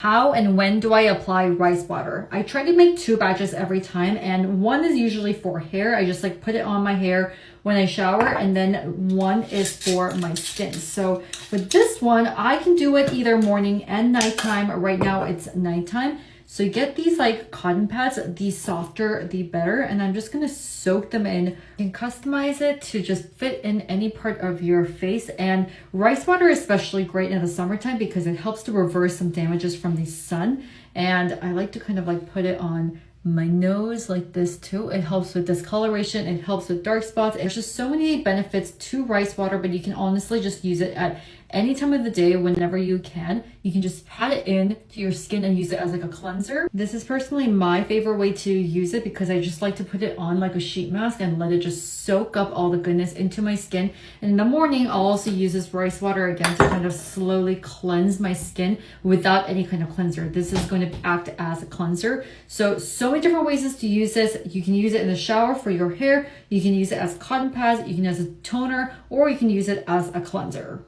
How and when do I apply rice water? I try to make 2 batches every time, and one is usually for hair. I just like put it on my hair when I shower, and then one is for my skin. So with this one, I can do it either morning and nighttime. Right now it's nighttime. So you get these like cotton pads, the softer, the better. And I'm just gonna soak them in. You can customize it to just fit in any part of your face. And rice water is especially great in the summertime because it helps to reverse some damages from the sun. And I like to kind of like put it on my nose like this too. It helps with discoloration, it helps with dark spots. There's just so many benefits to rice water, but you can honestly just use it at any time of the day whenever you can. You can just pat it in to your skin and use it as like a cleanser. This is personally my favorite way to use it because I just like to put it on like a sheet mask and let it just soak up all the goodness into my skin. And in the morning, I'll also use this rice water again to kind of slowly cleanse my skin without any kind of cleanser. This is going to act as a cleanser. So many different ways to use this. You can use it in the shower for your hair. You can use it as cotton pads. You can use it as a toner, or you can use it as a cleanser.